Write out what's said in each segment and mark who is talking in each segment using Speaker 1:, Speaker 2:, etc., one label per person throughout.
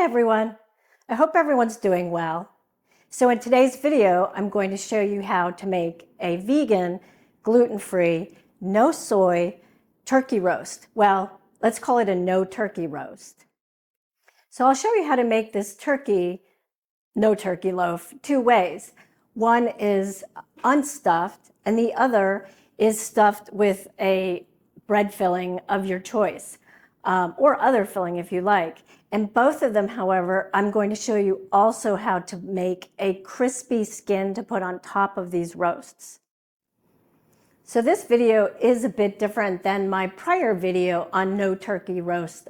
Speaker 1: everyone. I hope everyone's doing well. So in today's video, I'm going to show you how to make a vegan, gluten-free, no soy turkey roast. Well, let's call it a no turkey roast. So I'll show you how to make this no turkey loaf two ways. One is unstuffed and the other is stuffed with a bread filling of your choice, or other filling if you like. And both of them, however, I'm going to show you also how to make a crispy skin to put on top of these roasts. So this video is a bit different than my prior video on no turkey roast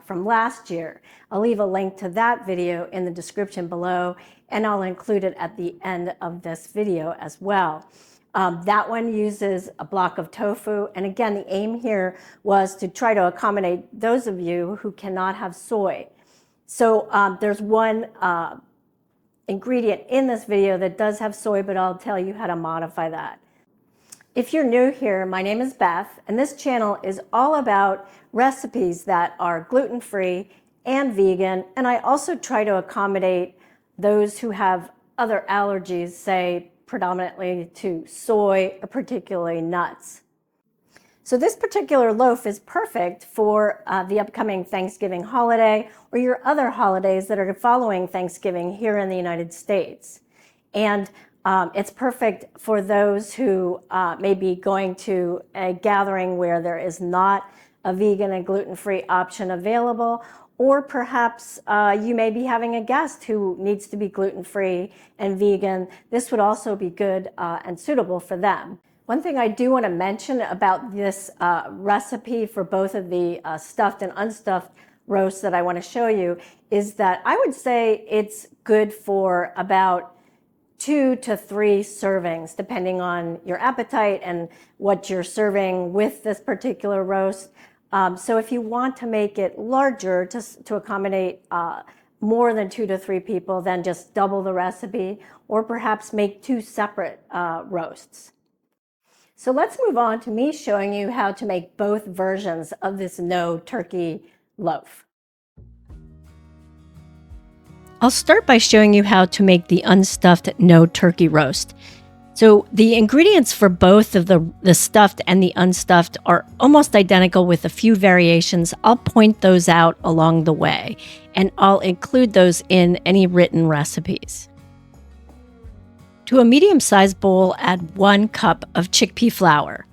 Speaker 1: from last year. I'll leave a link to that video in the description below, and I'll include it at the end of this video as well. That one uses a block of tofu, and again, the aim here was to try to accommodate those of you who cannot have soy. So there's one ingredient in this video that does have soy, but I'll tell you how to modify that. If you're new here, my name is Beth, and this channel is all about recipes that are gluten-free and vegan, and I also try to accommodate those who have other allergies, say predominantly to soy or particularly nuts. So this particular loaf is perfect for the upcoming Thanksgiving holiday or your other holidays that are following Thanksgiving here in the United States. And it's perfect for those who may be going to a gathering where there is not a vegan and gluten-free option available, or perhaps you may be having a guest who needs to be gluten-free and vegan. This would also be good and suitable for them. One thing I do want to mention about this recipe for both of the stuffed and unstuffed roasts that I want to show you is that I would say it's good for about 2 to 3 servings, depending on your appetite and what you're serving with this particular roast. So if you want to make it larger to accommodate more than 2 to 3 people, then just double the recipe, or perhaps make 2 separate roasts. So let's move on to me showing you how to make both versions of this no turkey loaf. I'll start by showing you how to make the unstuffed no turkey roast. So the ingredients for both of the stuffed and the unstuffed are almost identical with a few variations. I'll point those out along the way, and I'll include those in any written recipes. To a medium-sized bowl, add 1 cup of chickpea flour,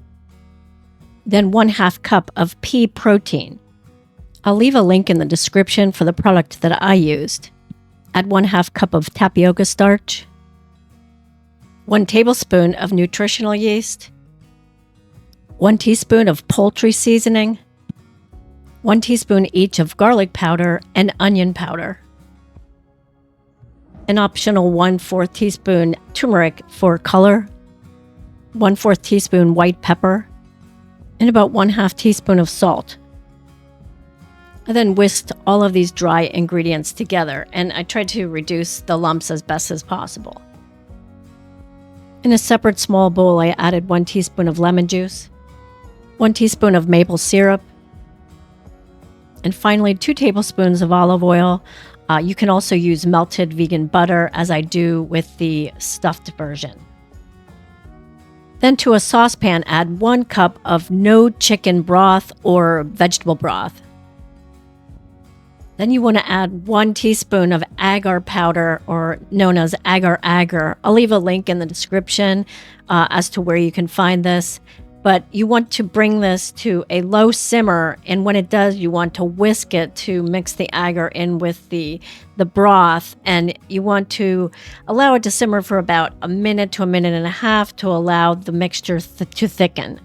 Speaker 1: then 1/2 cup of pea protein. I'll leave a link in the description for the product that I used. Add 1/2 cup of tapioca starch, 1 tablespoon of nutritional yeast, 1 teaspoon of poultry seasoning, 1 teaspoon each of garlic powder and onion powder, an optional 1/4 teaspoon turmeric for color, 1/4 teaspoon white pepper, and about 1/2 teaspoon of salt. I then whisked all of these dry ingredients together, and I tried to reduce the lumps as best as possible. In a separate small bowl, I added 1 teaspoon of lemon juice, 1 teaspoon of maple syrup, and finally 2 tablespoons of olive oil. You can also use melted vegan butter, as I do with the stuffed version. Then to a saucepan, add 1 cup of no chicken broth or vegetable broth. Then you want to add 1 teaspoon of agar powder, or known as agar-agar. I'll leave a link in the description as to where you can find this. But you want to bring this to a low simmer, and when it does, you want to whisk it to mix the agar in with the broth, and you want to allow it to simmer for about 1 minute to 1.5 minutes to allow the mixture to thicken.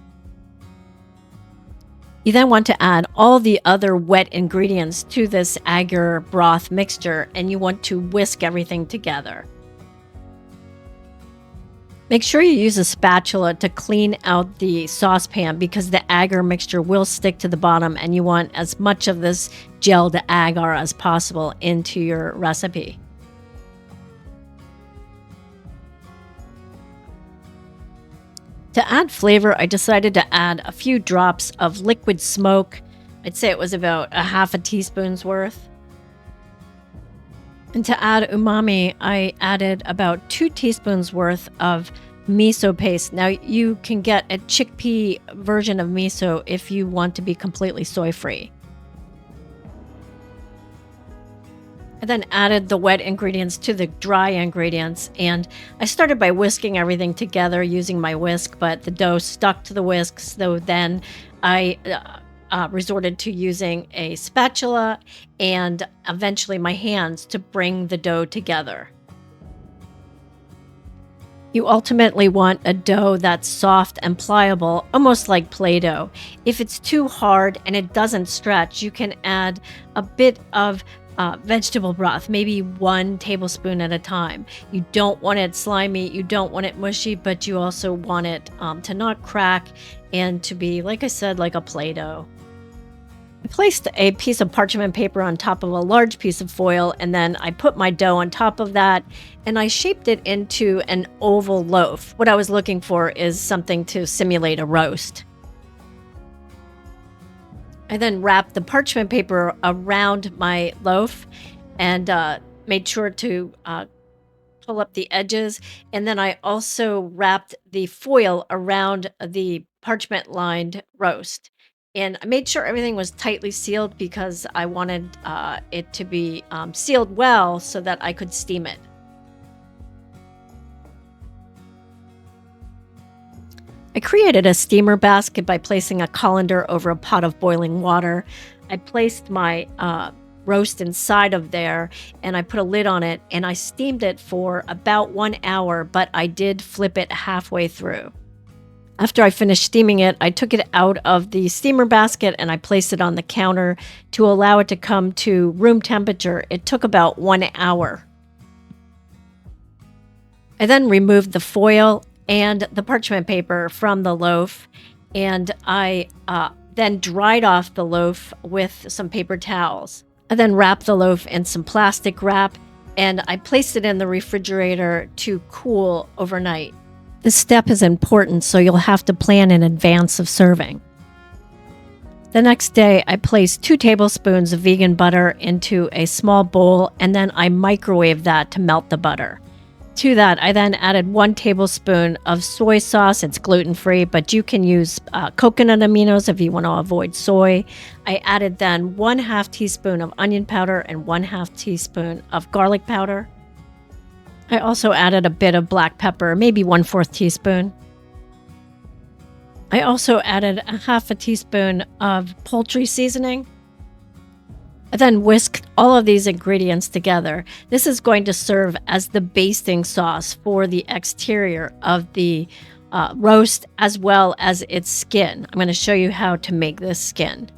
Speaker 1: You then want to add all the other wet ingredients to this agar broth mixture, and you want to whisk everything together. Make sure you use a spatula to clean out the saucepan because the agar mixture will stick to the bottom, and you want as much of this gelled agar as possible into your recipe. To add flavor, I decided to add a few drops of liquid smoke. I'd say it was about 1/2 teaspoon's worth. And to add umami, I added about 2 teaspoons worth of miso paste. Now you can get a chickpea version of miso if you want to be completely soy-free. I then added the wet ingredients to the dry ingredients, and I started by whisking everything together using my whisk, but the dough stuck to the whisk, so then I resorted to using a spatula and eventually my hands to bring the dough together. You ultimately want a dough that's soft and pliable, almost like Play-Doh. If it's too hard and it doesn't stretch, you can add a bit of vegetable broth, maybe 1 tablespoon at a time. You don't want it slimy, you don't want it mushy, but you also want it to not crack and to be, like I said, like a Play-Doh. I placed a piece of parchment paper on top of a large piece of foil, and then I put my dough on top of that, and I shaped it into an oval loaf. What I was looking for is something to simulate a roast. I then wrapped the parchment paper around my loaf and made sure to pull up the edges. And then I also wrapped the foil around the parchment-lined roast. And I made sure everything was tightly sealed because I wanted it to be sealed well so that I could steam it. I created a steamer basket by placing a colander over a pot of boiling water. I placed my roast inside of there and I put a lid on it and I steamed it for about 1 hour, but I did flip it halfway through. After I finished steaming it, I took it out of the steamer basket and I placed it on the counter to allow it to come to room temperature. It took about 1 hour. I then removed the foil and the parchment paper from the loaf, and I then dried off the loaf with some paper towels. I then wrapped the loaf in some plastic wrap, and I placed it in the refrigerator to cool overnight. This step is important, so you'll have to plan in advance of serving. The next day, I placed 2 tablespoons of vegan butter into a small bowl, and then I microwaved that to melt the butter. To that, I then added 1 tablespoon of soy sauce. It's gluten-free, but you can use coconut aminos if you want to avoid soy. I added then 1/2 teaspoon of onion powder and 1/2 teaspoon of garlic powder. I also added a bit of black pepper, maybe 1/4 teaspoon. I also added 1/2 teaspoon of poultry seasoning. I then whisked all of these ingredients together. This is going to serve as the basting sauce for the exterior of the roast as well as its skin. I'm going to show you how to make this skin.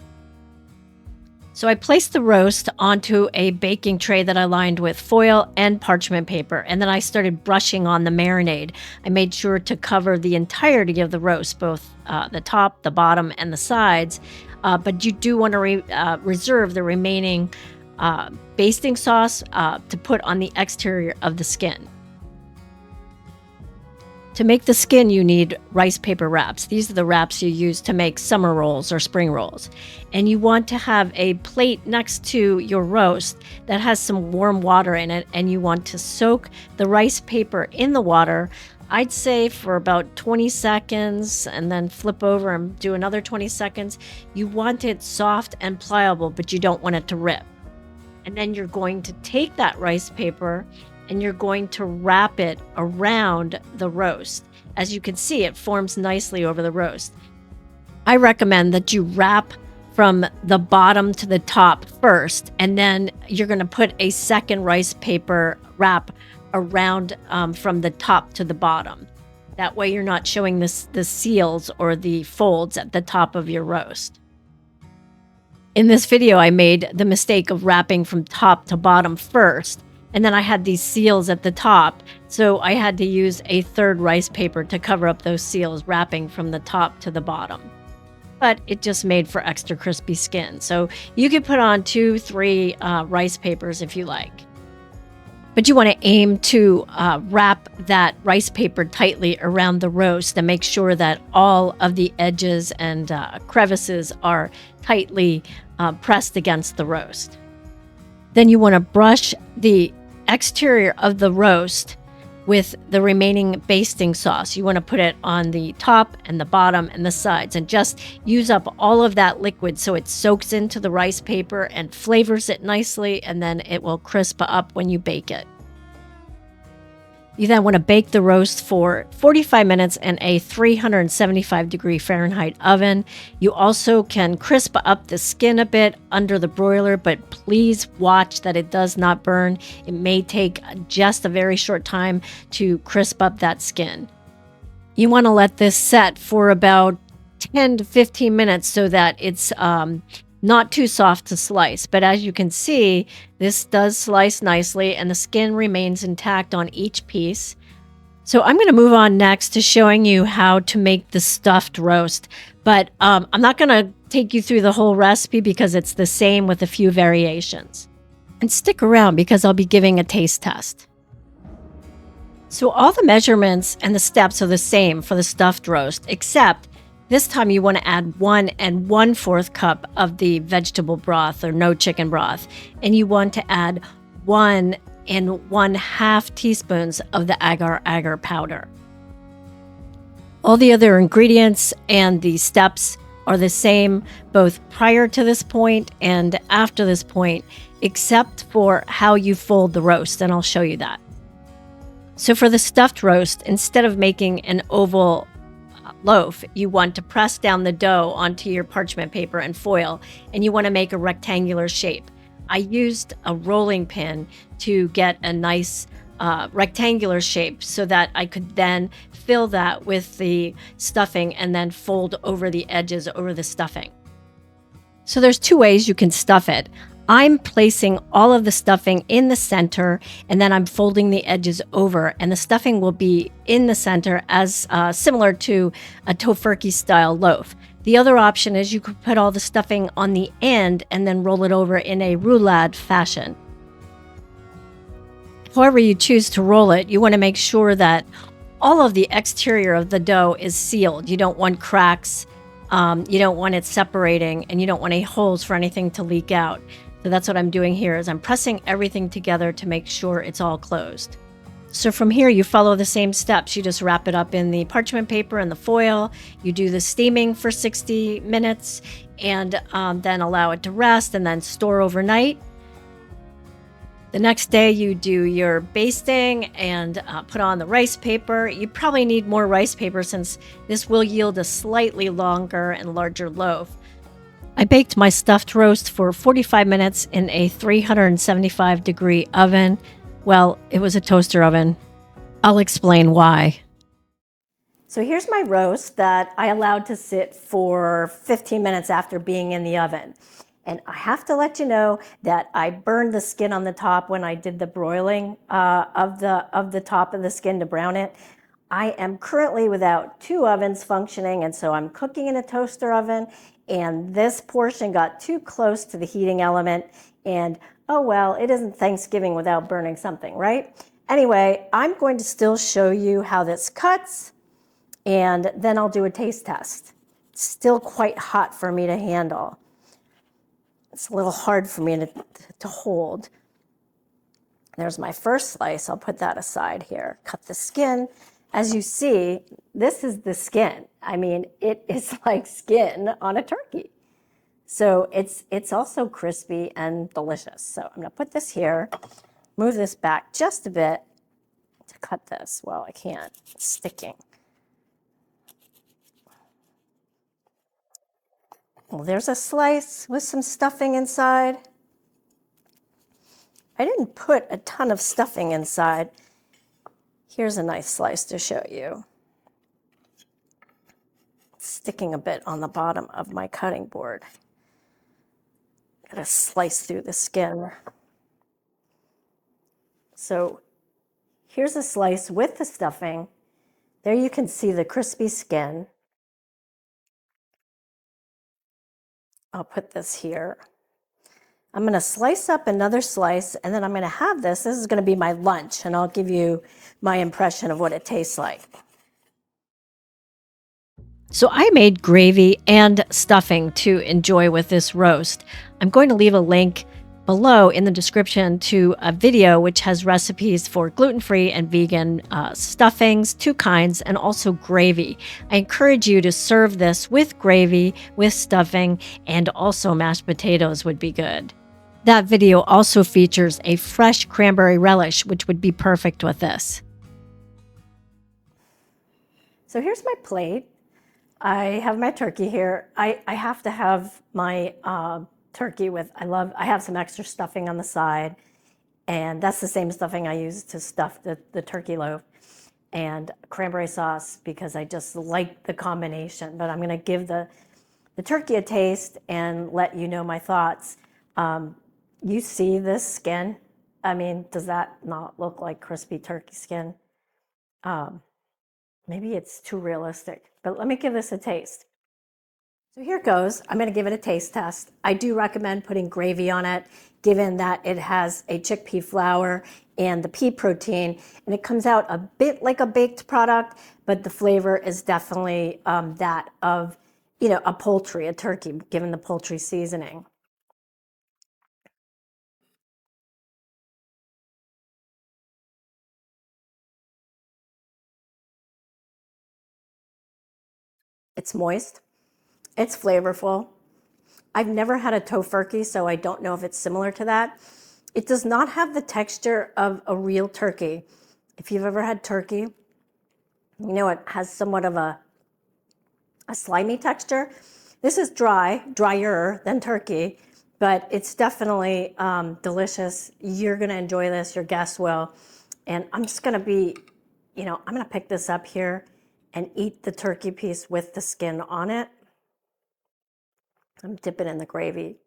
Speaker 1: So I placed the roast onto a baking tray that I lined with foil and parchment paper, and then I started brushing on the marinade. I made sure to cover the entirety of the roast, both the top, the bottom, and the sides. But you do want to reserve the remaining basting sauce to put on the exterior of the skin. To make the skin, you need rice paper wraps. These are the wraps you use to make summer rolls or spring rolls. And you want to have a plate next to your roast that has some warm water in it, and you want to soak the rice paper in the water, I'd say for about 20 seconds, and then flip over and do another 20 seconds. You want it soft and pliable, but you don't want it to rip. And then you're going to take that rice paper and you're going to wrap it around the roast. As you can see, it forms nicely over the roast. I recommend that you wrap from the bottom to the top first, and then you're going to put a second rice paper wrap around from the top to the bottom. That way you're not showing the seals or the folds at the top of your roast. In this video, I made the mistake of wrapping from top to bottom first, and then I had these seals at the top, so I had to use a third rice paper to cover up those seals, wrapping from the top to the bottom. But it just made for extra crispy skin. So you could put on 2-3 rice papers if you like. But you want to aim to wrap that rice paper tightly around the roast and make sure that all of the edges and crevices are tightly pressed against the roast. Then you want to brush the exterior of the roast with the remaining basting sauce. You want to put it on the top and the bottom and the sides and just use up all of that liquid so it soaks into the rice paper and flavors it nicely, and then it will crisp up when you bake it. You then want to bake the roast for 45 minutes in a 375-degree Fahrenheit oven. You also can crisp up the skin a bit under the broiler, but please watch that it does not burn. It may take just a very short time to crisp up that skin. You want to let this set for about 10 to 15 minutes so that it's not too soft to slice, but as you can see, this does slice nicely and the skin remains intact on each piece. So I'm going to move on next to showing you how to make the stuffed roast, but I'm not going to take you through the whole recipe because it's the same with a few variations. And stick around because I'll be giving a taste test. So all the measurements and the steps are the same for the stuffed roast, except this time you want to add 1 1/4 cup of the vegetable broth or no chicken broth, and you want to add 1 1/2 teaspoons of the agar-agar powder. All the other ingredients and the steps are the same both prior to this point and after this point, except for how you fold the roast, and I'll show you that. So for the stuffed roast, instead of making an oval loaf, you want to press down the dough onto your parchment paper and foil, and you want to make a rectangular shape. I used a rolling pin to get a nice rectangular shape so that I could then fill that with the stuffing and then fold over the edges over the stuffing. So there's 2 ways you can stuff it. I'm placing all of the stuffing in the center, and then I'm folding the edges over, and the stuffing will be in the center as similar to a tofurkey style loaf. The other option is you could put all the stuffing on the end and then roll it over in a roulade fashion. However you choose to roll it, you want to make sure that all of the exterior of the dough is sealed. You don't want cracks, you don't want it separating, and you don't want any holes for anything to leak out. So that's what I'm doing here, is I'm pressing everything together to make sure it's all closed. So from here, you follow the same steps. You just wrap it up in the parchment paper and the foil. You do the steaming for 60 minutes and then allow it to rest and then store overnight. The next day, you do your basting and put on the rice paper. You probably need more rice paper since this will yield a slightly longer and larger loaf. I baked my stuffed roast for 45 minutes in a 375-degree oven. Well, it was a toaster oven. I'll explain why. So here's my roast that I allowed to sit for 15 minutes after being in the oven. And I have to let you know that I burned the skin on the top when I did the broiling of the top of the skin to brown it. I am currently without 2 ovens functioning, and so I'm cooking in a toaster oven, and this portion got too close to the heating element, and oh well, it isn't Thanksgiving without burning something, right? Anyway, I'm going to still show you how this cuts, and then I'll do a taste test. It's still quite hot for me to handle. It's a little hard for me to hold. There's my first slice. I'll put that aside here. Cut the skin. As you see, this is the skin. I mean, it is like skin on a turkey. So it's also crispy and delicious. So I'm gonna put this here, move this back just a bit to cut this. Well, I can't, it's sticking. Well, there's a slice with some stuffing inside. I didn't put a ton of stuffing inside. Here's a nice slice to show you. It's sticking a bit on the bottom of my cutting board. Gotta slice through the skin. So here's a slice with the stuffing. There you can see the crispy skin. I'll put this here. I'm going to slice up another slice, and then I'm going to have this. This is going to be my lunch, and I'll give you my impression of what it tastes like. So I made gravy and stuffing to enjoy with this roast. I'm going to leave a link below in the description to a video which has recipes for gluten-free and vegan stuffings, two kinds, and also gravy. I encourage you to serve this with gravy, with stuffing, and also mashed potatoes would be good. That video also features a fresh cranberry relish, which would be perfect with this. So here's my plate. I have my turkey here. I have to have my turkey with, I have some extra stuffing on the side, and that's the same stuffing I use to stuff the turkey loaf, and cranberry sauce because I just like the combination. But I'm gonna give the turkey a taste and let you know my thoughts. You see this skin? I mean, does that not look like crispy turkey skin? Maybe it's too realistic, but let me give this a taste. So here goes. I'm going to give it a taste test. I do recommend putting gravy on it, given that it has a chickpea flour and the pea protein, and it comes out a bit like a baked product, but the flavor is definitely that of, a poultry, a turkey, given the poultry seasoning. It's moist. It's flavorful. I've never had a tofurkey, so I don't know if it's similar to that. It does not have the texture of a real turkey. If you've ever had turkey, it has somewhat of a slimy texture. This is drier than turkey, but it's definitely delicious. You're gonna enjoy this, your guests will. And I'm just gonna I'm gonna pick this up here and eat the turkey piece with the skin on it. I'm dipping in the gravy.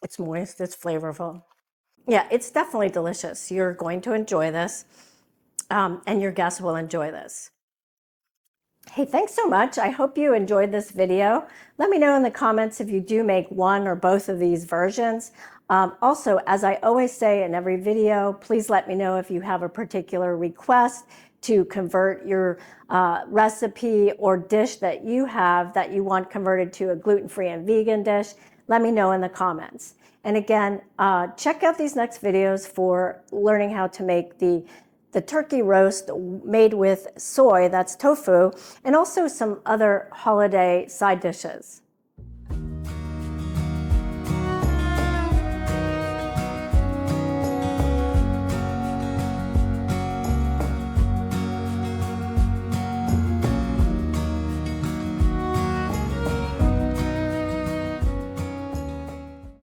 Speaker 1: It's moist, it's flavorful. Yeah, it's definitely delicious. You're going to enjoy this, and your guests will enjoy this. Hey, thanks so much. I hope you enjoyed this video. Let me know in the comments if you do make one or both of these versions. Also, as I always say in every video, please let me know if you have a particular request to convert your recipe or dish that you have that you want converted to a gluten-free and vegan dish. Let me know in the comments. And again, check out these next videos for learning how to make the turkey roast made with soy, that's tofu, and also some other holiday side dishes.